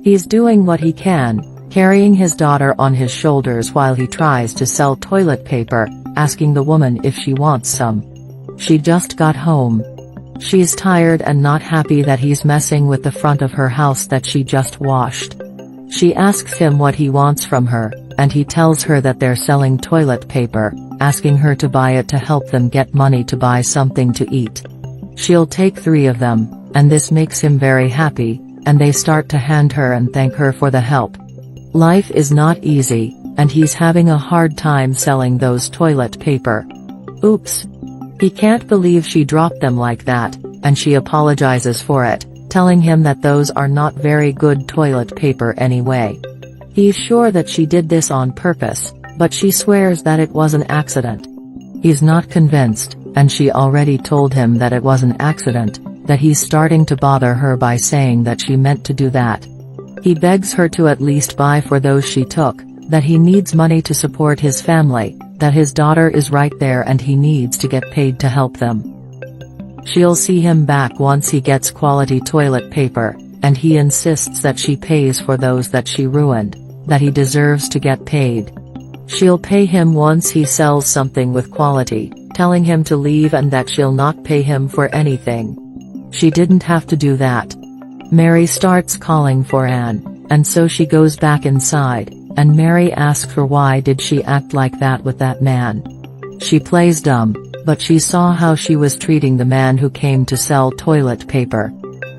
He's doing what he can, carrying his daughter on his shoulders while he tries to sell toilet paper, asking the woman if she wants some. She just got home. She's tired and not happy that he's messing with the front of her house that she just washed. She asks him what he wants from her, and he tells her that they're selling toilet paper, asking her to buy it to help them get money to buy something to eat. She'll take 3 of them, and this makes him very happy, and they start to hand her and thank her for the help. Life is not easy, and he's having a hard time selling those toilet paper. Oops. He can't believe she dropped them like that, and she apologizes for it, telling him that those are not very good toilet paper anyway. He's sure that she did this on purpose, but she swears that it was an accident. He's not convinced, and she already told him that it was an accident, that he's starting to bother her by saying that she meant to do that. He begs her to at least buy for those she took, that he needs money to support his family, that his daughter is right there and he needs to get paid to help them. She'll see him back once he gets quality toilet paper, and he insists that she pays for those that she ruined, that he deserves to get paid. She'll pay him once he sells something with quality, telling him to leave and that she'll not pay him for anything. She didn't have to do that. Mary starts calling for Anne, and so she goes back inside, and Mary asks her why did she act like that with that man. She plays dumb, but she saw how she was treating the man who came to sell toilet paper.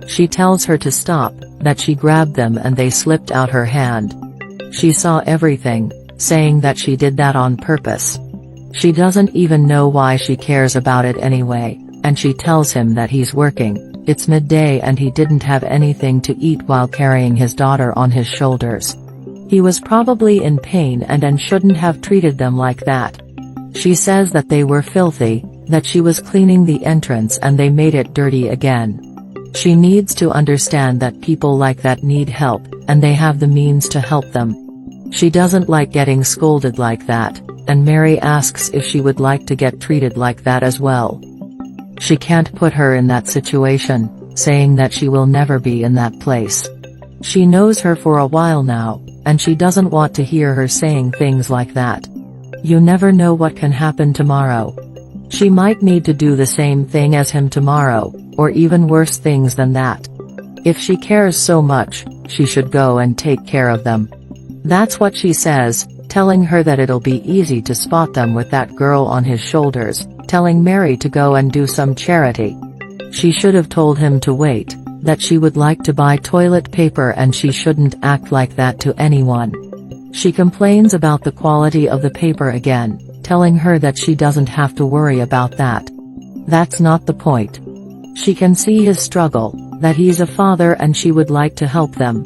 She tells her to stop, that she grabbed them and they slipped out her hand. She saw everything, saying that she did that on purpose. She doesn't even know why she cares about it anyway, and she tells him that he's working. It's midday and he didn't have anything to eat while carrying his daughter on his shoulders. He was probably in pain and shouldn't have treated them like that. She says that they were filthy, that she was cleaning the entrance and they made it dirty again. She needs to understand that people like that need help, and they have the means to help them. She doesn't like getting scolded like that, and Mary asks if she would like to get treated like that as well. She can't put her in that situation, saying that she will never be in that place. She knows her for a while now, and she doesn't want to hear her saying things like that. You never know what can happen tomorrow. She might need to do the same thing as him tomorrow, or even worse things than that. If she cares so much, she should go and take care of them. That's what she says, telling her that it'll be easy to spot them with that girl on his shoulders, telling Mary to go and do some charity. She should have told him to wait, that she would like to buy toilet paper and she shouldn't act like that to anyone. She complains about the quality of the paper again, telling her that she doesn't have to worry about that. That's not the point. She can see his struggle, that he's a father and she would like to help them.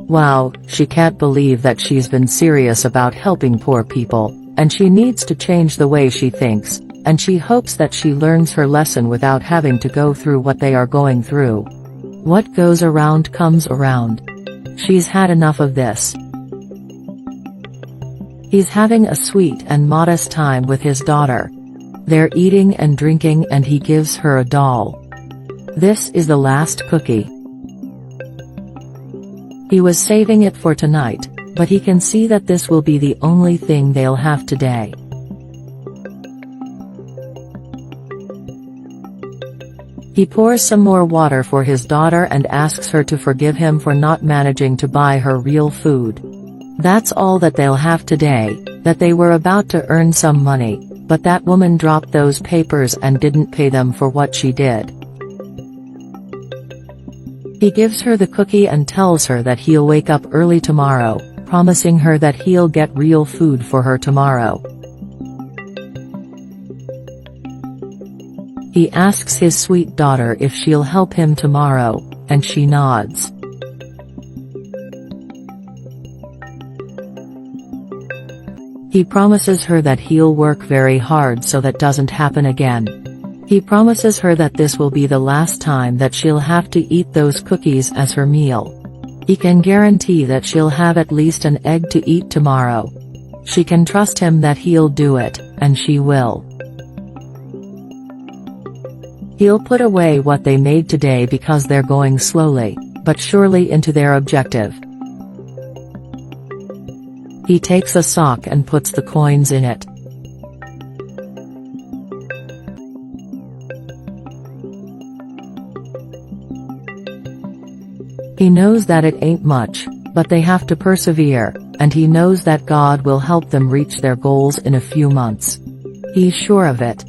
Wow, she can't believe that she's been serious about helping poor people, and she needs to change the way she thinks, and she hopes that she learns her lesson without having to go through what they are going through. What goes around comes around. She's had enough of this. He's having a sweet and modest time with his daughter. They're eating and drinking and he gives her a doll. This is the last cookie. He was saving it for tonight, but he can see that this will be the only thing they'll have today. He pours some more water for his daughter and asks her to forgive him for not managing to buy her real food. That's all that they'll have today, that they were about to earn some money, but that woman dropped those papers and didn't pay them for what she did. He gives her the cookie and tells her that he'll wake up early tomorrow, promising her that he'll get real food for her tomorrow. He asks his sweet daughter if she'll help him tomorrow, and she nods. He promises her that he'll work very hard so that doesn't happen again. He promises her that this will be the last time that she'll have to eat those cookies as her meal. He can guarantee that she'll have at least an egg to eat tomorrow. She can trust him that he'll do it, and she will. He'll put away what they made today because they're going slowly, but surely into their objective. He takes a sock and puts the coins in it. He knows that it ain't much, but they have to persevere, and he knows that God will help them reach their goals in a few months. He's sure of it.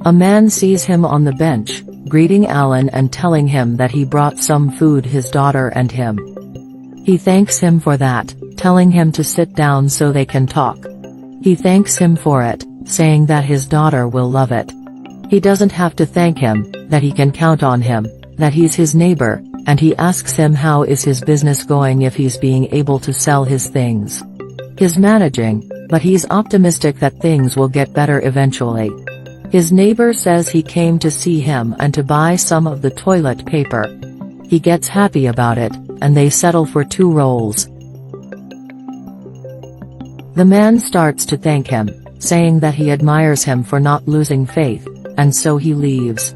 A man sees him on the bench, greeting Alan and telling him that he brought some food his daughter and him. He thanks him for that, telling him to sit down so they can talk. He thanks him for it, saying that his daughter will love it. He doesn't have to thank him, that he can count on him, that he's his neighbor, and he asks him how is his business going, if he's being able to sell his things. He's managing, but he's optimistic that things will get better eventually. His neighbor says he came to see him and to buy some of the toilet paper. He gets happy about it, and they settle for 2 rolls. The man starts to thank him, saying that he admires him for not losing faith, and so he leaves.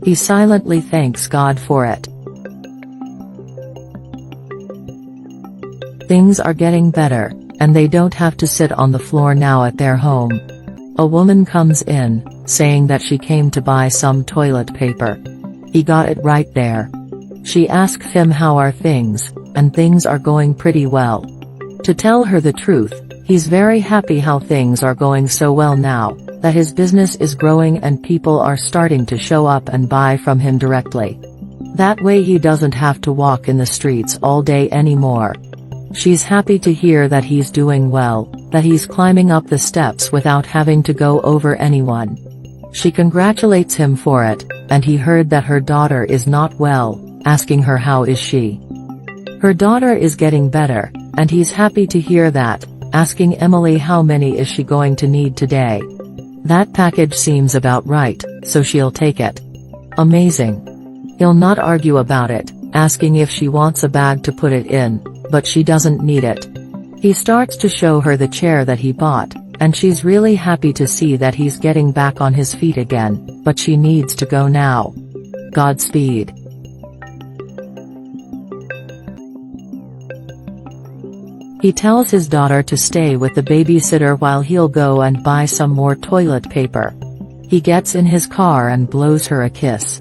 He silently thanks God for it. Things are getting better, and they don't have to sit on the floor now at their home. A woman comes in, saying that she came to buy some toilet paper. He got it right there. She asks him how are things, and things are going pretty well. To tell her the truth, he's very happy how things are going so well now, that his business is growing and people are starting to show up and buy from him directly. That way he doesn't have to walk in the streets all day anymore. She's happy to hear that he's doing well, that he's climbing up the steps without having to go over anyone. She congratulates him for it, and he heard that her daughter is not well, asking her how is she. Her daughter is getting better, and he's happy to hear that, asking Emily how many is she going to need today. That package seems about right, so she'll take it. Amazing. He'll not argue about it, asking if she wants a bag to put it in, but she doesn't need it. He starts to show her the chair that he bought, and she's really happy to see that he's getting back on his feet again, but she needs to go now. Godspeed. He tells his daughter to stay with the babysitter while he'll go and buy some more toilet paper. He gets in his car and blows her a kiss.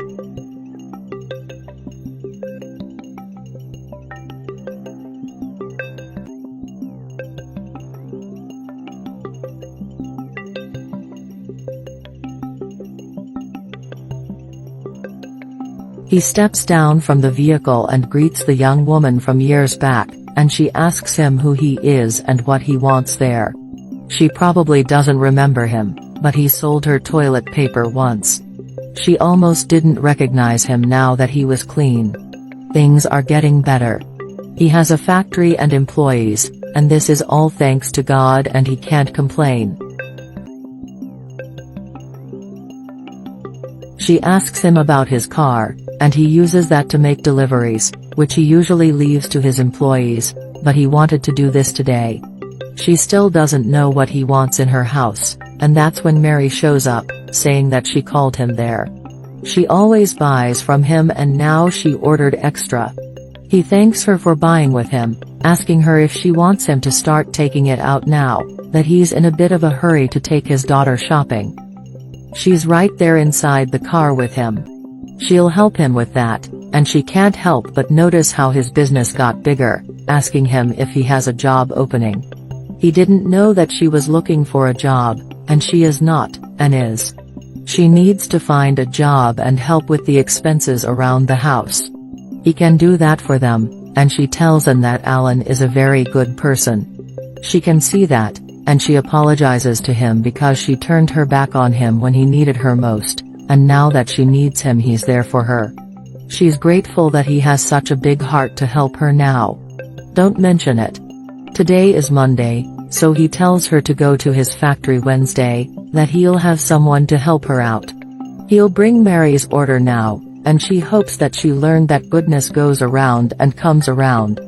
He steps down from the vehicle and greets the young woman from years back, and she asks him who he is and what he wants there. She probably doesn't remember him, but he sold her toilet paper once. She almost didn't recognize him now that he was clean. Things are getting better. He has a factory and employees, and this is all thanks to God, and he can't complain. She asks him about his car, and he uses that to make deliveries, which he usually leaves to his employees, but he wanted to do this today. She still doesn't know what he wants in her house, and that's when Mary shows up, saying that she called him there. She always buys from him and now she ordered extra. He thanks her for buying with him, asking her if she wants him to start taking it out now, that he's in a bit of a hurry to take his daughter shopping. She's right there inside the car with him. She'll help him with that, and she can't help but notice how his business got bigger, asking him if he has a job opening. He didn't know that she was looking for a job, and she is not, and is. She needs to find a job and help with the expenses around the house. He can do that for them, and she tells him that Alan is a very good person. She can see that, and she apologizes to him because she turned her back on him when he needed her most, and now that she needs him he's there for her. She's grateful that he has such a big heart to help her now. Don't mention it. Today is Monday, so he tells her to go to his factory Wednesday, that he'll have someone to help her out. He'll bring Mary's order now, and she hopes that she learned that goodness goes around and comes around,